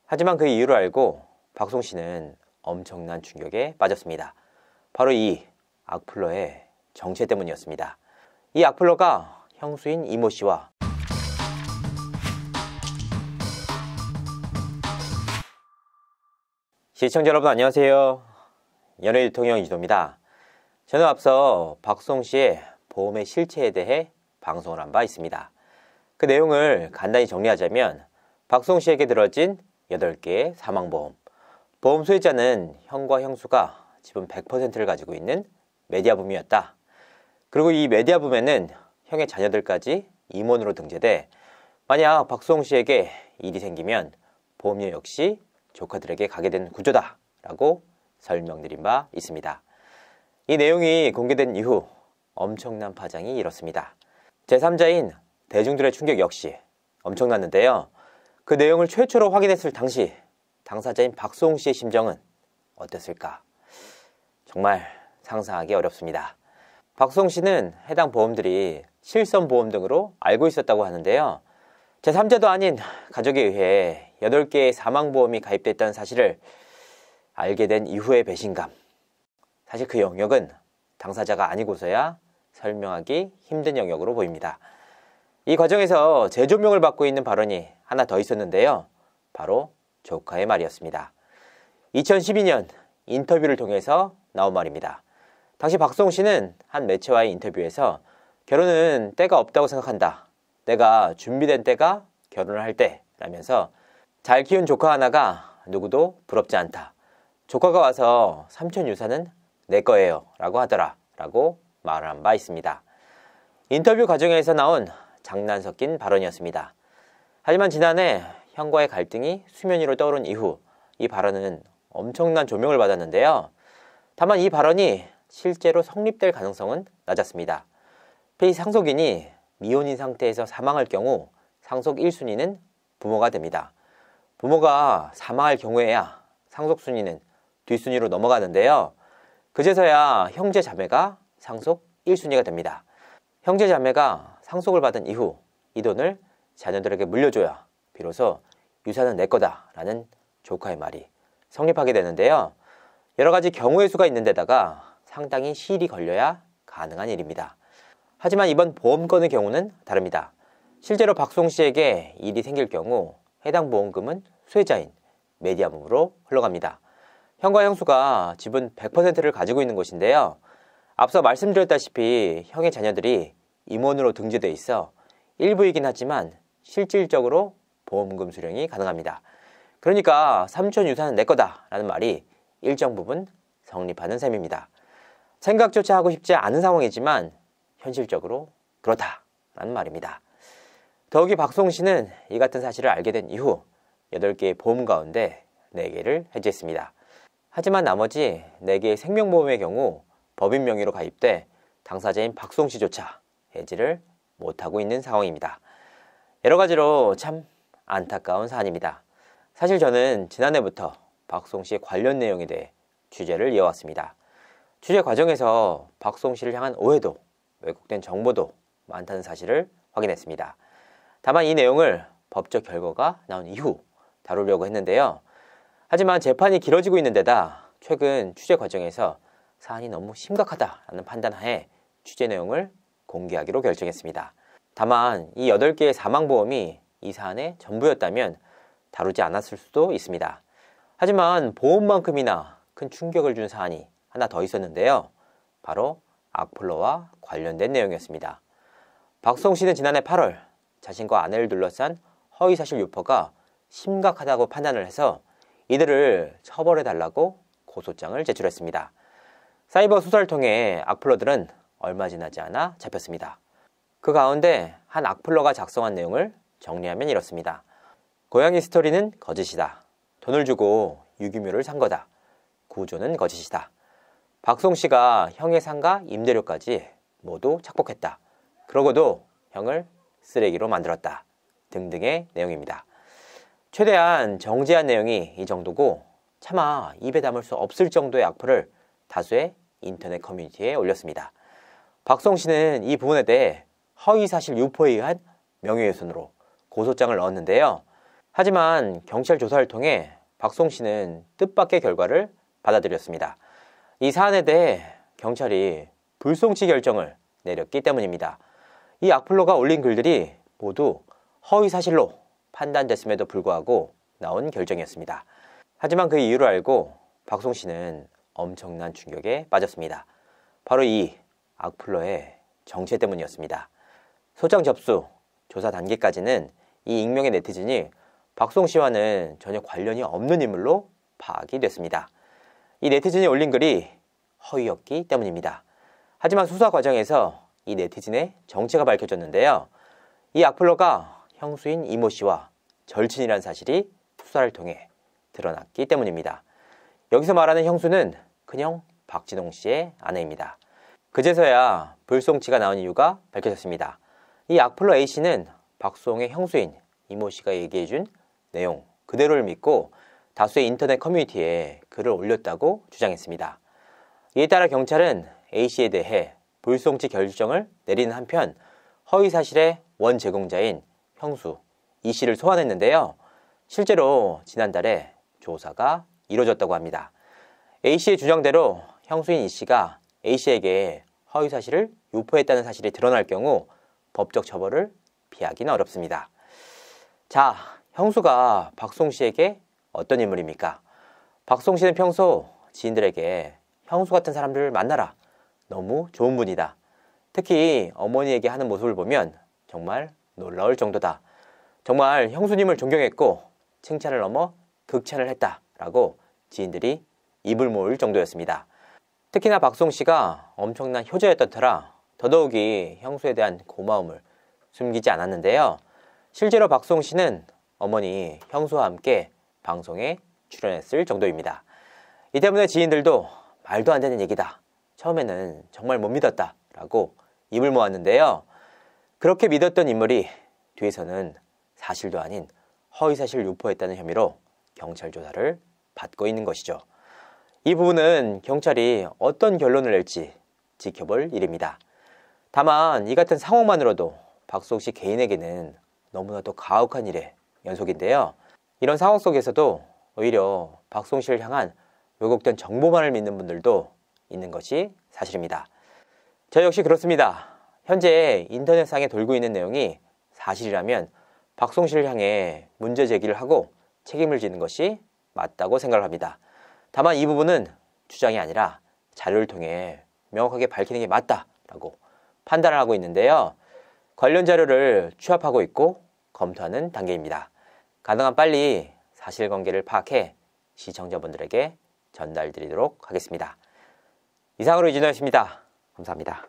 하지만 그 이유를 알고 박송 씨는 엄청난 충격에 빠졌습니다. 바로 이 악플러의 정체 때문이었습니다. 이 악플러가 형수인 이모 씨와 시청자 여러분 안녕하세요. 연예유통형 이주도입니다. 저는 앞서 박송 씨의 보험의 실체에 대해 방송을 한 바 있습니다. 그 내용을 간단히 정리하자면 박송 씨에게 들어진 8개의 사망보험, 보험 수혜자는 형과 형수가 지분 100%를 가지고 있는 메디아붐이었다. 그리고 이 메디아붐에는 형의 자녀들까지 임원으로 등재돼 만약 박송 씨에게 일이 생기면 보험료 역시 조카들에게 가게 된 구조다 라고 설명드린 바 있습니다. 이 내용이 공개된 이후 엄청난 파장이 일었습니다. 제3자인 대중들의 충격 역시 엄청났는데요. 그 내용을 최초로 확인했을 당시 당사자인 박송 씨의 심정은 어땠을까? 정말 상상하기 어렵습니다. 박송 씨는 해당 보험들이 실손보험 등으로 알고 있었다고 하는데요. 제3자도 아닌 가족에 의해 8개의 사망보험이 가입됐다는 사실을 알게 된 이후의 배신감. 사실 그 영역은 당사자가 아니고서야 설명하기 힘든 영역으로 보입니다. 이 과정에서 재조명을 받고 있는 발언이 하나 더 있었는데요. 바로 조카의 말이었습니다. 2012년 인터뷰를 통해서 나온 말입니다. 당시 박송 씨는 한 매체와의 인터뷰에서 결혼은 때가 없다고 생각한다. 내가 준비된 때가 결혼을 할 때 라면서 잘 키운 조카 하나가 누구도 부럽지 않다. 조카가 와서 삼촌 유산은 내 거예요 라고 하더라 라고 말을 한 바 있습니다. 인터뷰 과정에서 나온 장난 섞인 발언이었습니다. 하지만 지난해 형과의 갈등이 수면 위로 떠오른 이후 이 발언은 엄청난 조명을 받았는데요. 다만 이 발언이 실제로 성립될 가능성은 낮았습니다. 이 상속인이 미혼인 상태에서 사망할 경우 상속 1순위는 부모가 됩니다. 부모가 사망할 경우에야 상속 순위는 뒷순위로 넘어가는데요. 그제서야 형제 자매가 상속 1순위가 됩니다. 형제 자매가 상속을 받은 이후 이 돈을 자녀들에게 물려줘야 비로소 유산은 내 거다 라는 조카의 말이 성립하게 되는데요. 여러 가지 경우의 수가 있는 데다가 상당히 시일이 걸려야 가능한 일입니다. 하지만 이번 보험건의 경우는 다릅니다. 실제로 박송 씨에게 일이 생길 경우 해당 보험금은 수혜자인 메디아붐으로 흘러갑니다. 형과 형수가 지분 100%를 가지고 있는 곳인데요. 앞서 말씀드렸다시피 형의 자녀들이 임원으로 등재되어 있어 일부이긴 하지만 실질적으로 보험금 수령이 가능합니다. 그러니까 삼촌 유산은 내 거다 라는 말이 일정 부분 성립하는 셈입니다. 생각조차 하고 싶지 않은 상황이지만 현실적으로 그렇다라는 말입니다. 더욱이 박송 씨는 이 같은 사실을 알게 된 이후 8개의 보험 가운데 4개를 해지했습니다. 하지만 나머지 4개의 생명보험의 경우 법인 명의로 가입돼 당사자인 박송 씨조차 해지를 못하고 있는 상황입니다. 여러 가지로 참 안타까운 사안입니다. 사실 저는 지난해부터 박송 씨의 관련 내용에 대해 취재를 이어왔습니다. 취재 과정에서 박송 씨를 향한 오해도 왜곡된 정보도 많다는 사실을 확인했습니다. 다만 이 내용을 법적 결과가 나온 이후 다루려고 했는데요. 하지만 재판이 길어지고 있는 데다 최근 취재 과정에서 사안이 너무 심각하다는 판단하에 취재 내용을 공개하기로 결정했습니다. 다만 이 8개의 사망보험이 이 사안의 전부였다면 다루지 않았을 수도 있습니다. 하지만 보험만큼이나 큰 충격을 준 사안이 하나 더 있었는데요. 바로 악플러와 관련된 내용이었습니다. 박송 씨는 지난해 8월 자신과 아내를 둘러싼 허위사실 유포가 심각하다고 판단을 해서 이들을 처벌해달라고 고소장을 제출했습니다. 사이버 수사를 통해 악플러들은 얼마 지나지 않아 잡혔습니다. 그 가운데 한 악플러가 작성한 내용을 정리하면 이렇습니다. 고양이 스토리는 거짓이다. 돈을 주고 유기묘를 산 거다. 구조는 거짓이다. 박송 씨가 형의 상가 임대료까지 모두 착복했다. 그러고도 형을 쓰레기로 만들었다. 등등의 내용입니다. 최대한 정제한 내용이 이 정도고 차마 입에 담을 수 없을 정도의 악플을 다수의 인터넷 커뮤니티에 올렸습니다. 박송 씨는 이 부분에 대해 허위사실 유포에 의한 명예훼손으로 고소장을 넣었는데요. 하지만 경찰 조사를 통해 박송 씨는 뜻밖의 결과를 받아들였습니다. 이 사안에 대해 경찰이 불송치 결정을 내렸기 때문입니다. 이 악플러가 올린 글들이 모두 허위 사실로 판단됐음에도 불구하고 나온 결정이었습니다. 하지만 그 이유를 알고 박송 씨는 엄청난 충격에 빠졌습니다. 바로 이 악플러의 정체 때문이었습니다. 소장 접수, 조사 단계까지는 이 익명의 네티즌이 박송 씨와는 전혀 관련이 없는 인물로 파악이 됐습니다. 이 네티즌이 올린 글이 허위였기 때문입니다. 하지만 수사 과정에서 이 네티즌의 정체가 밝혀졌는데요. 이 악플러가 형수인 이모 씨와 절친이라는 사실이 수사를 통해 드러났기 때문입니다. 여기서 말하는 형수는 큰형 박진홍 씨의 아내입니다. 그제서야 불송치가 나온 이유가 밝혀졌습니다. 이 악플러 A씨는 박송의 형수인 이모 씨가 얘기해준 내용 그대로를 믿고 다수의 인터넷 커뮤니티에 글을 올렸다고 주장했습니다. 이에 따라 경찰은 A씨에 대해 불송치 결정을 내리는 한편 허위 사실의 원 제공자인 형수 E씨를 소환했는데요. 실제로 지난달에 조사가 이루어졌다고 합니다. A씨의 주장대로 형수인 E씨가 A씨에게 허위 사실을 유포했다는 사실이 드러날 경우 법적 처벌을 피하기는 어렵습니다. 자, 형수가 박송 씨에게 어떤 인물입니까? 박송 씨는 평소 지인들에게 형수 같은 사람들을 만나라. 너무 좋은 분이다. 특히 어머니에게 하는 모습을 보면 정말 놀라울 정도다. 정말 형수님을 존경했고 칭찬을 넘어 극찬을 했다라고 지인들이 입을 모을 정도였습니다. 특히나 박송 씨가 엄청난 효자였던 터라 더더욱이 형수에 대한 고마움을 숨기지 않았는데요. 실제로 박송 씨는 어머니 형수와 함께 방송에 출연했을 정도입니다. 이 때문에 지인들도 말도 안 되는 얘기다. 처음에는 정말 못 믿었다 라고 입을 모았는데요. 그렇게 믿었던 인물이 뒤에서는 사실도 아닌 허위사실 유포했다는 혐의로 경찰 조사를 받고 있는 것이죠. 이 부분은 경찰이 어떤 결론을 낼지 지켜볼 일입니다. 다만 이 같은 상황만으로도 박송 씨 개인에게는 너무나도 가혹한 일의 연속인데요. 이런 상황 속에서도 오히려 박송 씨를 향한 왜곡된 정보만을 믿는 분들도 있는 것이 사실입니다. 저 역시 그렇습니다. 현재 인터넷상에 돌고 있는 내용이 사실이라면 박송 씨를 향해 문제 제기를 하고 책임을 지는 것이 맞다고 생각을 합니다. 다만 이 부분은 주장이 아니라 자료를 통해 명확하게 밝히는 게 맞다라고 판단을 하고 있는데요. 관련 자료를 취합하고 있고 검토하는 단계입니다. 가능한 빨리 사실관계를 파악해 시청자분들에게 전달드리도록 하겠습니다. 이상으로 이진호였습니다. 감사합니다.